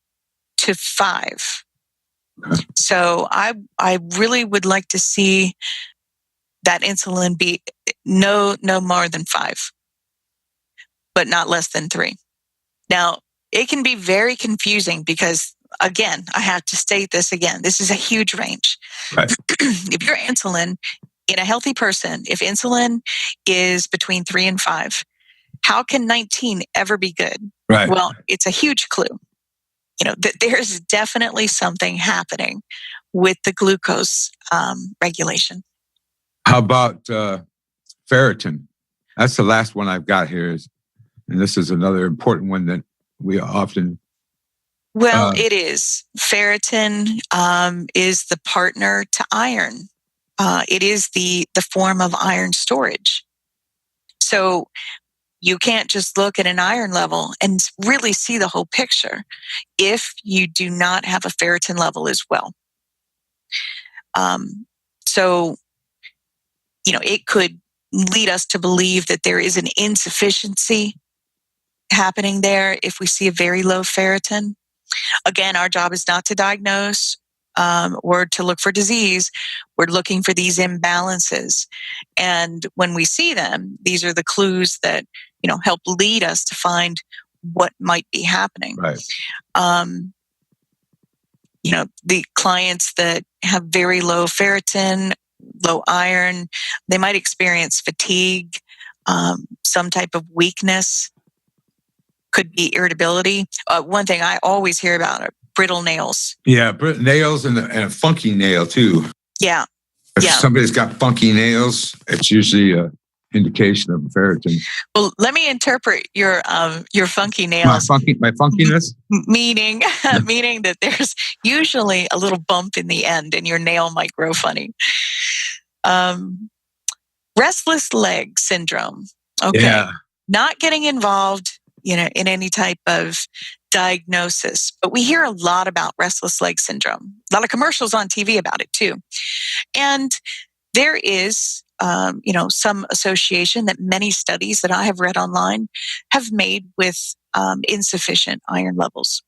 to 5. So I really would like to see that insulin be no more than 5, but not less than 3. Now, it can be very confusing because, again, I have to state this again. This is a huge range. Right. If your insulin in a healthy person, if insulin is between 3 and 5, how can 19 ever be good? Right. Well, it's a huge clue. There's definitely something happening with the glucose regulation. How about ferritin? That's the last one I've got here. And this is another important one that we often... Well, it is. Ferritin is the partner to iron. It is the form of iron storage. So you can't just look at an iron level and really see the whole picture if you do not have a ferritin level as well. So, it could lead us to believe that there is an insufficiency happening there if we see a very low ferritin. Again, our job is not to diagnose or to look for disease. We're looking for these imbalances. And when we see them, these are the clues that, help lead us to find what might be happening. Right. The clients that have very low ferritin, low iron, they might experience fatigue, some type of weakness, could be irritability. One thing I always hear about are brittle nails. Yeah, brittle nails and a funky nail too. Yeah. If somebody's got funky nails, it's usually an indication of ferritin. Well, let me interpret your funky nails. My funkiness? Meaning that there's usually a little bump in the end and your nail might grow funny. Restless leg syndrome. Okay. Yeah. Not getting involved, in any type of diagnosis, but we hear a lot about restless leg syndrome. A lot of commercials on TV about it too. And there is, some association that many studies that I have read online have made with insufficient iron levels.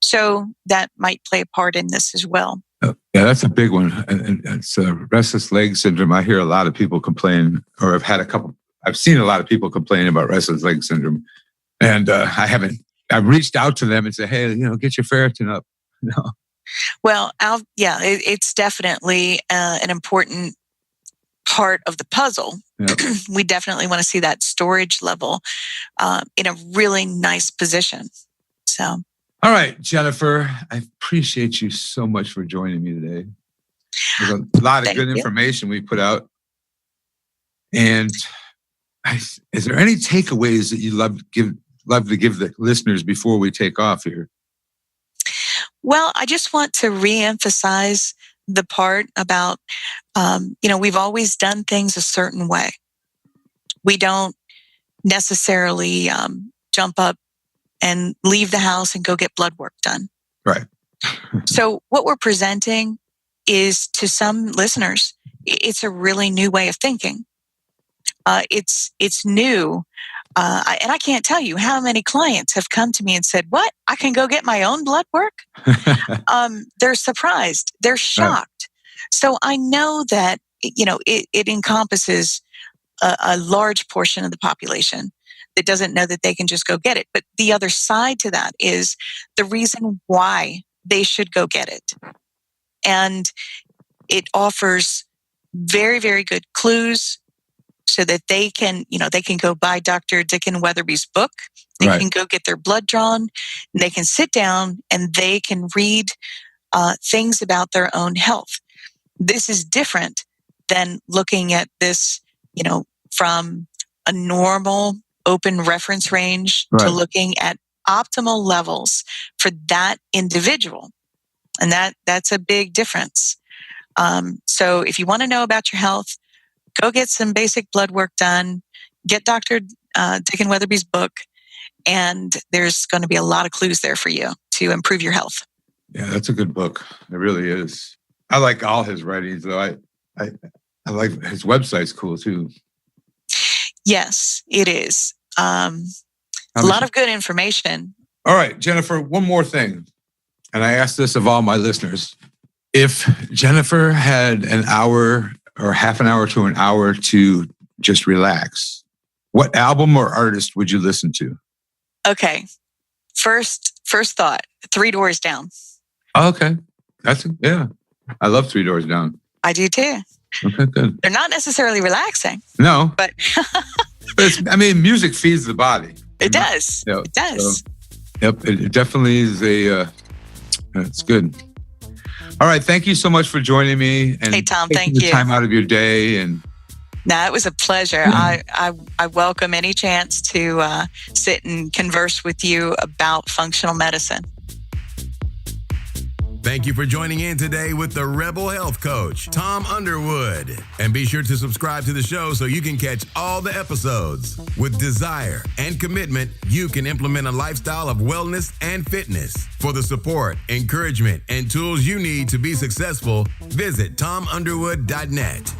So that might play a part in this as well. Yeah, that's a big one. And it's restless leg syndrome. I hear a lot of people complain, or I've seen a lot of people complaining about restless leg syndrome. And I've reached out to them and said, hey, get your ferritin up. No. Well, it's definitely an important part of the puzzle. Yep. We definitely want to see that storage level in a really nice position. So. All right, Jennifer, I appreciate you so much for joining me today. There's a lot of good information we put out. And is there any takeaways that you love to give the listeners before we take off here? Well, I just want to reemphasize the part about, we've always done things a certain way. We don't necessarily jump up and leave the house and go get blood work done. Right. So what we're presenting is, to some listeners, it's a really new way of thinking. It's new. And I can't tell you how many clients have come to me and said, what? I can go get my own blood work? They're surprised. They're shocked. So I know that, it encompasses a large portion of the population that doesn't know that they can just go get it. But the other side to that is the reason why they should go get it. And it offers very, very good clues so that they can go buy Dr. Dickon Weatherby's book. They can go get their blood drawn. And they can sit down and they can read things about their own health. This is different than looking at this, from a normal open reference range to looking at optimal levels for that individual. And that's a big difference. So if you want to know about your health, go get some basic blood work done, get Dr. Dickon Weatherby's book, and there's going to be a lot of clues there for you to improve your health. Yeah, that's a good book. It really is. I like all his writings, though. I like his website's cool too. Yes, it is. A lot of good information. All right, Jennifer, one more thing. And I ask this of all my listeners. If Jennifer had an hour or half an hour to an hour to just relax, what album or artist would you listen to? Okay. First thought, 3 Doors Down. Oh, okay. Yeah. I love 3 Doors Down. I do too. Okay, good. They're not necessarily relaxing. No. But music feeds the body. It does. Yep. It does. So, yep. It definitely is it's good. All right. Thank you so much for joining me. And hey, Tom, thank the you. Time out of your day. And no, it was a pleasure. I welcome any chance to sit and converse with you about functional medicine. Thank you for joining in today with the Rebel Health Coach, Tom Underwood. And be sure to subscribe to the show so you can catch all the episodes. With desire and commitment, you can implement a lifestyle of wellness and fitness. For the support, encouragement, and tools you need to be successful, visit tomunderwood.net.